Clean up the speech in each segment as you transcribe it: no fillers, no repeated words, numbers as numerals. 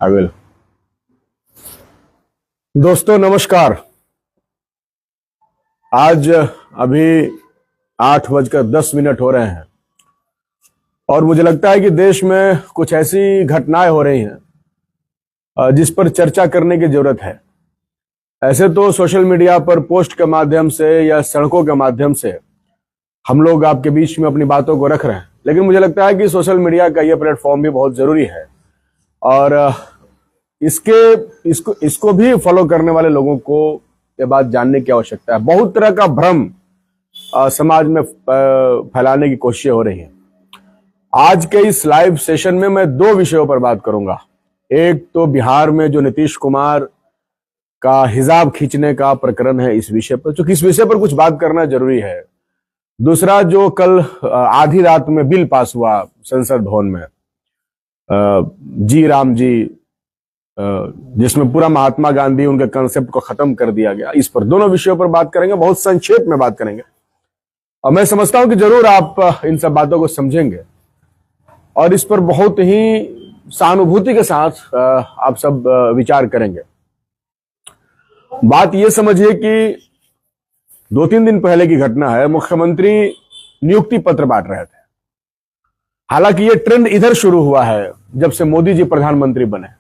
I will. दोस्तों नमस्कार। आज अभी 8:10 हो रहे हैं और मुझे लगता है कि देश में कुछ ऐसी घटनाएं हो रही हैं जिस पर चर्चा करने की जरूरत है। ऐसे तो सोशल मीडिया पर पोस्ट के माध्यम से या सड़कों के माध्यम से हम लोग आपके बीच में अपनी बातों को रख रहे हैं, लेकिन मुझे लगता है कि सोशल मीडिया का यह प्लेटफॉर्म भी बहुत जरूरी है और इसको भी फॉलो करने वाले लोगों को ये बात जानने की आवश्यकता है। बहुत तरह का भ्रम समाज में फैलाने की कोशिशें हो रही हैं। आज के इस लाइव सेशन में मैं दो विषयों पर बात करूंगा। एक तो बिहार में जो नीतीश कुमार का हिजाब खींचने का प्रकरण है, इस विषय पर, चूंकि इस विषय पर कुछ बात करना जरूरी है। दूसरा जो कल आधी रात में बिल पास हुआ संसद भवन में, जी राम जी, जिसमें पूरा महात्मा गांधी उनके कंसेप्ट को खत्म कर दिया गया, इस पर दोनों विषयों पर बात करेंगे। बहुत संक्षेप में बात करेंगे और मैं समझता हूं कि जरूर आप इन सब बातों को समझेंगे और इस पर बहुत ही सहानुभूति के साथ आप सब विचार करेंगे। बात यह समझिए कि 2-3 दिन पहले की घटना है। मुख्यमंत्री नियुक्ति पत्र बांट रहे थे। हालांकि यह ट्रेंड इधर शुरू हुआ है जब से मोदी जी प्रधानमंत्री बने।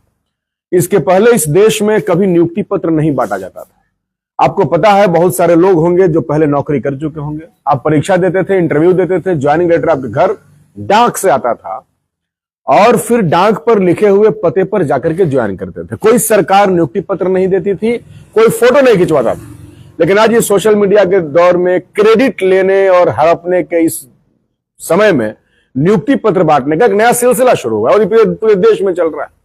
इसके पहले इस देश में कभी नियुक्ति पत्र नहीं बांटा जाता था। आपको पता है, बहुत सारे लोग होंगे जो पहले नौकरी कर चुके होंगे। आप परीक्षा देते थे, इंटरव्यू देते थे, ज्वाइनिंग लेटर आपके घर डाक से आता था और फिर डाक पर लिखे हुए पते पर जाकर के ज्वाइन करते थे। कोई सरकार नियुक्ति पत्र नहीं देती थी, कोई फोटो नहीं खिंचवाता था। लेकिन आज ये सोशल मीडिया के दौर में क्रेडिट लेने और हड़पने के इस समय में नियुक्ति पत्र बांटने का एक नया सिलसिला शुरू हुआ और पूरे देश में चल रहा है।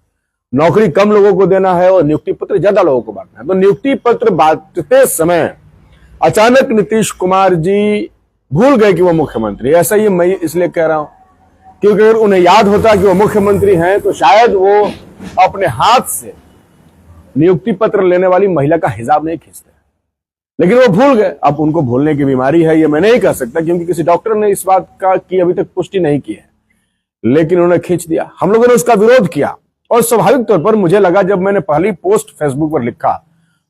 नौकरी कम लोगों को देना है और नियुक्ति पत्र ज्यादा लोगों को बांटना है। तो नियुक्ति पत्र बांटते समय अचानक नीतीश कुमार जी भूल गए कि वो मुख्यमंत्री। ऐसा ही मैं इसलिए कह रहा हूं क्योंकि अगर उन्हें याद होता कि वो मुख्यमंत्री हैं तो शायद वो अपने हाथ से नियुक्ति पत्र लेने वाली महिला का हिजाब नहीं खींचते, लेकिन वो भूल गए। अब उनको भूलने की बीमारी है, ये मैं नहीं कह सकता क्योंकि किसी डॉक्टर ने इस बात की अभी तक पुष्टि नहीं की है, लेकिन उन्होंने खींच दिया। हम लोगों ने उसका विरोध किया और स्वाभाविक तौर पर मुझे लगा, जब मैंने पहली पोस्ट फेसबुक पर लिखा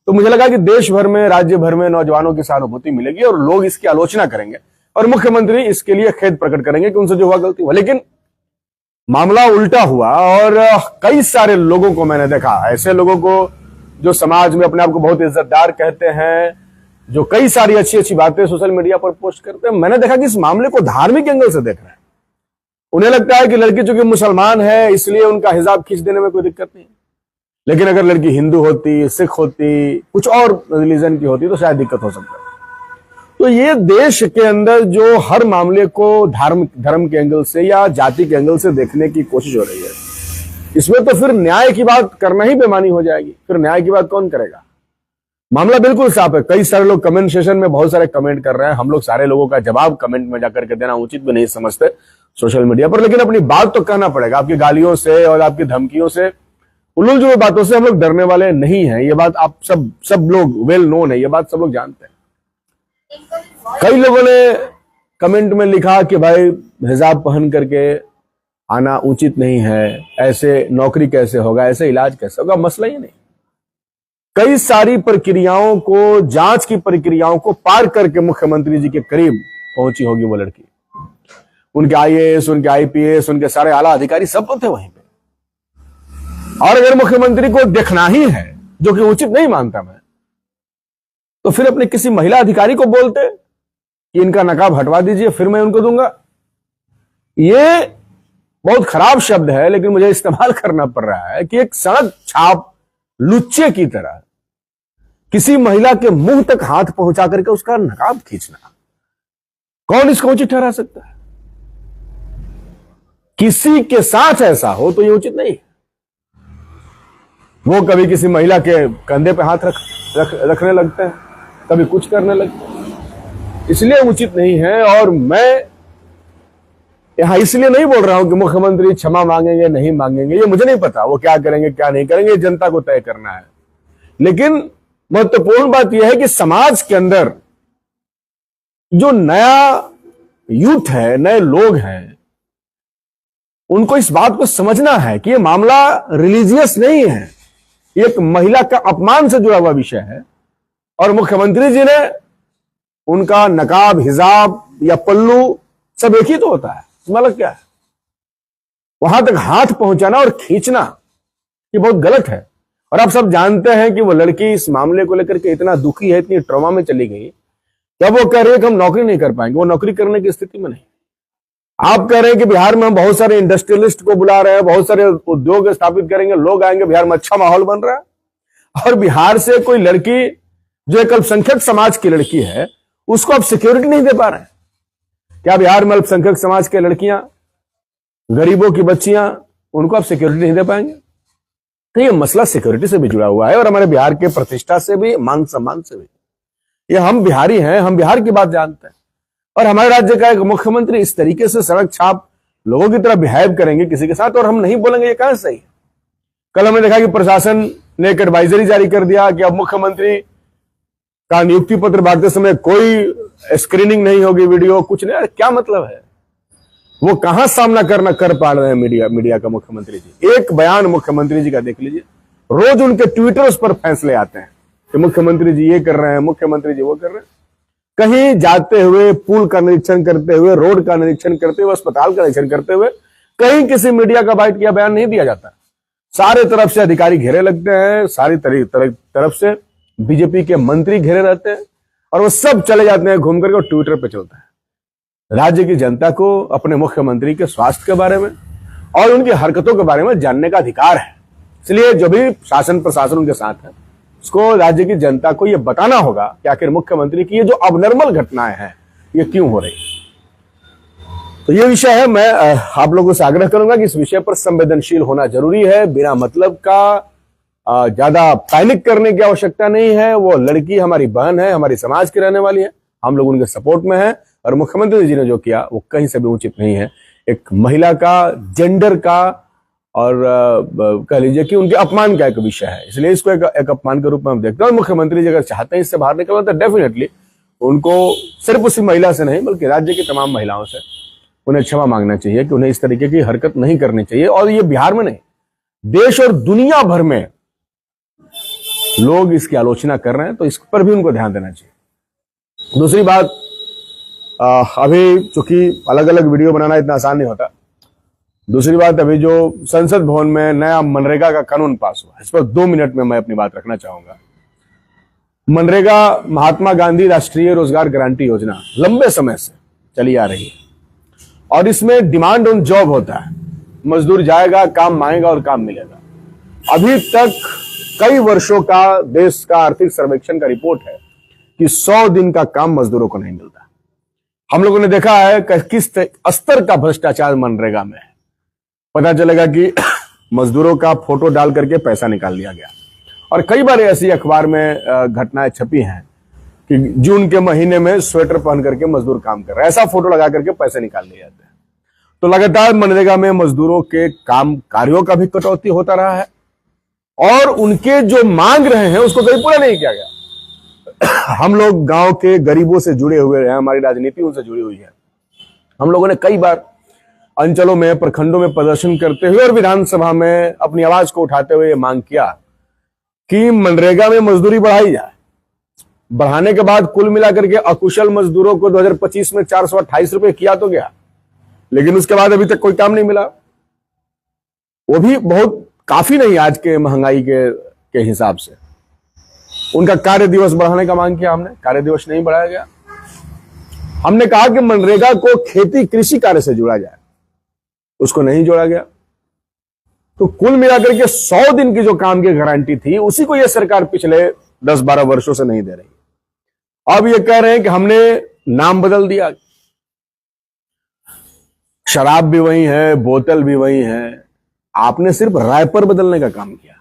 तो मुझे लगा कि देश भर में, राज्य भर में नौजवानों की सहानुभूति मिलेगी और लोग इसकी आलोचना करेंगे और मुख्यमंत्री इसके लिए खेद प्रकट करेंगे कि उनसे जो हुआ गलती हुआ। लेकिन मामला उल्टा हुआ और कई सारे लोगों को मैंने देखा, ऐसे लोगों को जो समाज में अपने आप को बहुत इज्जतदार कहते हैं, जो कई सारी अच्छी अच्छी बातें सोशल मीडिया पर पोस्ट करते हैं, मैंने देखा कि इस मामले को धार्मिक एंगल से देख रहे हैं। उन्हें लगता है कि लड़की चूंकि मुसलमान है इसलिए उनका हिजाब खींच देने में कोई दिक्कत नहीं, लेकिन अगर लड़की हिंदू होती, सिख होती, कुछ और रिलीजन की होती तो शायद दिक्कत हो सकता है। तो ये देश के अंदर जो हर मामले को धर्म के एंगल से या जाति के एंगल से देखने की कोशिश हो रही है, इसमें तो फिर न्याय की बात करना ही बेमानी हो जाएगी। फिर न्याय की बात कौन करेगा? मामला बिल्कुल साफ है। कई सारे लोग कमेंट सेशन में बहुत सारे कमेंट कर रहे हैं। हम लोग सारे लोगों का जवाब कमेंट में जाकर के देना उचित भी नहीं समझते सोशल मीडिया पर, लेकिन अपनी बात तो कहना पड़ेगा। आपकी गालियों से और आपकी धमकियों से, उल्लू जुलू बातों से हम लोग डरने वाले नहीं हैं। ये बात आप सब लोग वेल नोन है, ये बात सब लोग जानते हैं। कई लोगों ने कमेंट में लिखा कि भाई हिजाब पहन करके आना उचित नहीं है, ऐसे नौकरी कैसे होगा, ऐसे इलाज कैसे होगा। मसला ही नहीं, कई सारी प्रक्रियाओं को, जांच की प्रक्रियाओं को पार करके मुख्यमंत्री जी के करीब पहुंची होगी वो लड़की। उनके आईएएस, उनके आईपीएस, उनके सारे आला अधिकारी सब तो थे वहीं पे। और अगर मुख्यमंत्री को देखना ही है, जो कि उचित नहीं मानता मैं, तो फिर अपने किसी महिला अधिकारी को बोलते कि इनका नकाब हटवा दीजिए, फिर मैं उनको दूंगा। ये बहुत खराब शब्द है लेकिन मुझे इस्तेमाल करना पड़ रहा है कि एक सड़क छाप लुच्चे की तरह किसी महिला के मुंह तक हाथ पहुंचा करके उसका नकाब खींचना, कौन इसको उचित ठहरा सकता है? किसी के साथ ऐसा हो तो ये उचित नहीं है। वो कभी किसी महिला के कंधे पे हाथ रखने लगते हैं, कभी कुछ करने लगते हैं, इसलिए उचित नहीं है। और मैं यहां इसलिए नहीं बोल रहा हूं कि मुख्यमंत्री क्षमा मांगेंगे नहीं मांगेंगे, ये मुझे नहीं पता। वो क्या करेंगे क्या नहीं करेंगे, जनता को तय करना है। लेकिन महत्वपूर्ण बात यह है कि समाज के अंदर जो नया यूथ है, नए लोग हैं, उनको इस बात को समझना है कि यह मामला रिलीजियस नहीं है, एक महिला का अपमान से जुड़ा हुआ विषय है। और मुख्यमंत्री जी ने उनका नकाब, हिजाब या पल्लू सब एक ही तो होता है, इसमें अलग क्या है? वहां तक हाथ पहुंचाना और खींचना ये बहुत गलत है। और आप सब जानते हैं कि वो लड़की इस मामले को लेकर के इतना दुखी है, इतनी ट्रॉमा में चली गई, जब वो कह रही है कि हम नौकरी नहीं कर पाएंगे, वो नौकरी करने की स्थिति में नहीं। आप कह रहे हैं कि बिहार में हम बहुत सारे इंडस्ट्रियलिस्ट को बुला रहे हैं, बहुत सारे उद्योग स्थापित करेंगे, लोग आएंगे, बिहार में अच्छा माहौल बन रहा है। और बिहार से कोई लड़की जो एक अल्पसंख्यक समाज की लड़की है, उसको आप सिक्योरिटी नहीं दे पा रहे हैं। क्या बिहार में अल्पसंख्यक समाज के लड़कियां, गरीबों की बच्चियां, उनको आप सिक्योरिटी नहीं दे पाएंगे? तो ये मसला सिक्योरिटी से भी जुड़ा हुआ है और हमारे बिहार के प्रतिष्ठा से भी, मान सम्मान से भी। ये हम बिहारी हैं, हम बिहार की बात जानते हैं। और हमारे राज्य का एक मुख्यमंत्री इस तरीके से सड़क छाप लोगों की तरह बिहेव करेंगे किसी के साथ, और हम नहीं बोलेंगे, ये कहां सही है? कल हमने देखा कि प्रशासन ने एक एडवाइजरी जारी कर दिया कि अब मुख्यमंत्री का नियुक्ति पत्र बांटते समय कोई स्क्रीनिंग नहीं होगी, वीडियो कुछ नहीं। क्या मतलब है? वो कहां सामना कर पा रहे हैं मीडिया का मुख्यमंत्री जी? एक बयान मुख्यमंत्री जी का देख लीजिए, रोज उनके ट्विटर्स पर फैसले आते हैं कि मुख्यमंत्री जी ये कर रहे हैं, मुख्यमंत्री जी वो कर रहे हैं। कहीं जाते हुए पुल का निरीक्षण करते हुए, रोड का निरीक्षण करते हुए, अस्पताल का निरीक्षण करते हुए कहीं किसी मीडिया का बाइट या बयान नहीं दिया जाता। सारे तरफ से अधिकारी घेरे लगते हैं, सारी तरफ से बीजेपी के मंत्री घेरे रहते हैं, और वो सब चले जाते हैं घूम करके, ट्विटर पे चलता है। राज्य की जनता को अपने मुख्यमंत्री के स्वास्थ्य के बारे में और उनकी हरकतों के बारे में जानने का अधिकार है। इसलिए जो भी शासन प्रशासन उनके साथ है, उसको राज्य की जनता को यह बताना होगा कि आखिर मुख्यमंत्री की ये जो अबनॉर्मल घटनाएं हैं ये क्यों हो रही है। तो ये विषय है। मैं आप लोगों से आग्रह करूंगा कि इस विषय पर संवेदनशील होना जरूरी है। बिना मतलब का ज्यादा पैनिक करने की आवश्यकता नहीं है। वो लड़की हमारी बहन है, हमारी समाज की रहने वाली है, हम लोग उनके सपोर्ट में हैं। और मुख्यमंत्री जी ने जो किया वो कहीं से भी उचित नहीं है। एक महिला का, जेंडर का और कह लीजिए कि उनके अपमान का एक विषय है, इसलिए इसको एक अपमान के रूप में हम देखते हैं। और मुख्यमंत्री जी अगर चाहते हैं इससे बाहर निकलना तो डेफिनेटली उनको सिर्फ उसी महिला से नहीं बल्कि राज्य की तमाम महिलाओं से उन्हें क्षमा मांगना चाहिए कि उन्हें इस तरीके की हरकत नहीं करनी चाहिए। और ये बिहार में नहीं, देश और दुनिया भर में लोग इसकी आलोचना कर रहे हैं, तो इस पर भी उनको ध्यान देना चाहिए। दूसरी बात, अभी चूंकि अलग अलग वीडियो बनाना इतना आसान नहीं होता। दूसरी बात, अभी जो संसद भवन में नया मनरेगा का कानून पास हुआ, इस पर 2 मिनट में मैं अपनी बात रखना चाहूंगा। मनरेगा महात्मा गांधी राष्ट्रीय रोजगार गारंटी योजना लंबे समय से चली आ रही है और इसमें डिमांड ऑन जॉब होता है। मजदूर जाएगा, काम मांगेगा और काम मिलेगा। अभी तक कई वर्षों का देश का आर्थिक सर्वेक्षण का रिपोर्ट है कि 100 दिन का काम मजदूरों को नहीं मिलता। हम लोगों ने देखा है कि किस स्तर का भ्रष्टाचार मनरेगा में है। पता चलेगा कि मजदूरों का फोटो डाल करके पैसा निकाल लिया गया। और कई बार ऐसी अखबार में घटनाएं छपी हैं कि जून के महीने में स्वेटर पहन करके मजदूर काम कर रहे हैं, ऐसा फोटो लगा करके पैसे निकाल लिए जाते हैं। तो लगातार मनरेगा में मजदूरों के काम कार्यों का भी कटौती होता रहा है और उनके जो मांग रहे हैं उसको कभी पूरा नहीं किया गया। हम लोग गांव के गरीबों से जुड़े हुए हैं, हमारी राजनीति उनसे जुड़ी हुई है। हम लोगों ने कई बार अंचलों में, प्रखंडों में प्रदर्शन करते हुए और विधानसभा में अपनी आवाज को उठाते हुए मांग किया कि मनरेगा में मजदूरी बढ़ाई जाए। बढ़ाने के बाद कुल मिलाकर के अकुशल मजदूरों को 2025 में 428 रुपए किया तो गया, लेकिन उसके बाद अभी तक कोई काम नहीं मिला। वो भी बहुत काफी नहीं आज के महंगाई के हिसाब से। उनका कार्य दिवस बढ़ाने का मांग किया हमने, कार्य दिवस नहीं बढ़ाया गया। हमने कहा कि मनरेगा को खेती कृषि कार्य से जोड़ा जाए, उसको नहीं जोड़ा गया। तो कुल मिलाकर के 100 दिन की जो काम की गारंटी थी उसी को यह सरकार पिछले 10-12 वर्षों से नहीं दे रही। अब ये कह रहे हैं कि हमने नाम बदल दिया, शराब भी वही है, बोतल भी वही है, आपने सिर्फ रैपर बदलने का काम किया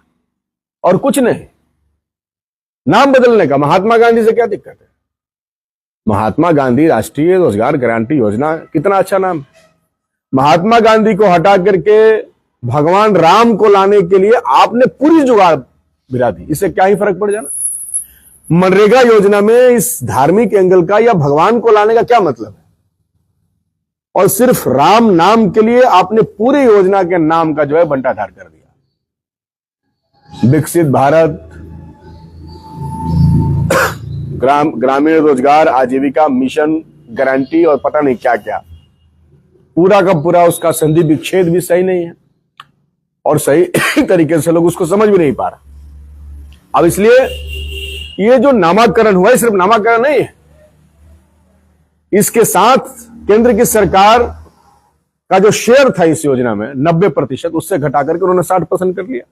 और कुछ नहीं, नाम बदलने का। महात्मा गांधी से क्या दिक्कत है? महात्मा गांधी राष्ट्रीय रोजगार गारंटी योजना कितना अच्छा नाम। महात्मा गांधी को हटा करके भगवान राम को लाने के लिए आपने पूरी जुगाड़ भिड़ा दी, इससे क्या ही फर्क पड़ जाना। मनरेगा योजना में इस धार्मिक एंगल का या भगवान को लाने का क्या मतलब है? और सिर्फ राम नाम के लिए आपने पूरी योजना के नाम का जो है बंटाधार कर दिया। विकसित भारत, ग्रामीण रोजगार आजीविका मिशन, गारंटी और पता नहीं क्या क्या, पूरा का पूरा उसका संधि विच्छेद भी सही नहीं है और सही तरीके से लोग उसको समझ भी नहीं पा रहा। अब इसलिए ये जो नामाकरण हुआ है सिर्फ नामाकरण नहीं है, इसके साथ केंद्र की सरकार का जो शेयर था इस योजना में 90% उससे घटाकर के उन्होंने 60% कर लिया,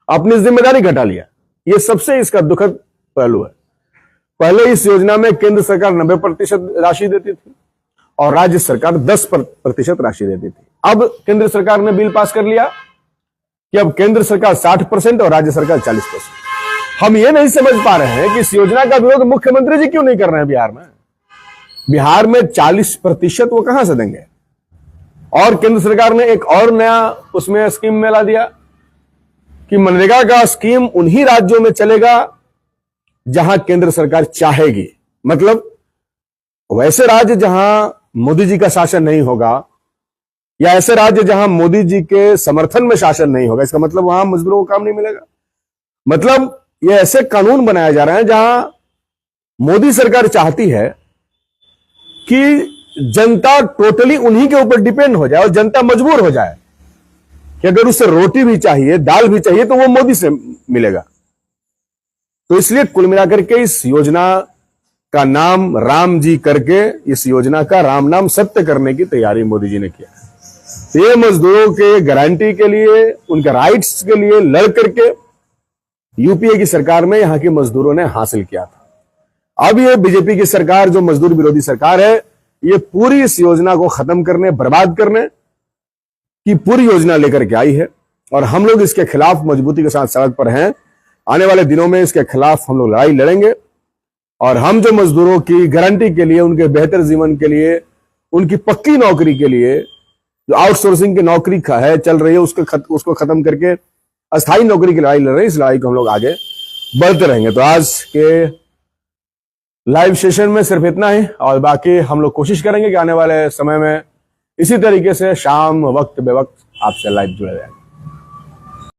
अपनी जिम्मेदारी घटा लिया। ये सबसे इसका दुखद पहलू है। पहले इस योजना में केंद्र सरकार 90% राशि देती थी और राज्य सरकार 10% राशि देती थी। अब केंद्र सरकार ने बिल पास कर लिया कि अब केंद्र सरकार 60% और राज्य सरकार 40%। हम ये नहीं समझ पा रहे हैं कि इस योजना का विरोध मुख्यमंत्री जी क्यों नहीं कर रहे हैं बिहार में। बिहार में 40% वो कहां से देंगे। और केंद्र सरकार ने एक और नया उसमें स्कीम में ला दिया कि मनरेगा का स्कीम उन्हीं राज्यों में चलेगा जहां केंद्र सरकार चाहेगी। मतलब वैसे राज्य जहां मोदी जी का शासन नहीं होगा या ऐसे राज्य जहां मोदी जी के समर्थन में शासन नहीं होगा, इसका मतलब वहां मजदूरों को काम नहीं मिलेगा। मतलब ये ऐसे कानून बनाए जा रहे हैं जहां मोदी सरकार चाहती है कि जनता टोटली उन्हीं के ऊपर डिपेंड हो जाए और जनता मजबूर हो जाए कि अगर उसे रोटी भी चाहिए, दाल भी चाहिए तो वो मोदी से मिलेगा। तो इसलिए कुल मिलाकर के इस योजना का नाम राम जी करके इस योजना का राम नाम सत्य करने की तैयारी मोदी जी ने किया है। ये मजदूरों के गारंटी के लिए, उनके राइट्स के लिए लड़ करके यूपीए की सरकार में यहां के मजदूरों ने हासिल किया था। अब ये बीजेपी की सरकार जो मजदूर विरोधी सरकार है, ये पूरी इस योजना को खत्म करने, बर्बाद करने की पूरी योजना लेकर के आई है और हम लोग इसके खिलाफ मजबूती के साथ सड़क पर हैं। आने वाले दिनों में इसके खिलाफ हम लोग लड़ाई लड़ेंगे और हम जो मजदूरों की गारंटी के लिए, उनके बेहतर जीवन के लिए, उनकी पक्की नौकरी के लिए, जो आउटसोर्सिंग की नौकरी है चल रही है उसको खत्म करके अस्थायी नौकरी की लड़ाई लड़ रहे हैं, इस लड़ाई को हम लोग आगे बढ़ते रहेंगे। तो आज के लाइव सेशन में सिर्फ इतना ही और बाकी हम लोग कोशिश करेंगे कि आने वाले समय में इसी तरीके से शाम वक्त बेवक्त आपसे लाइव जुड़े रहें।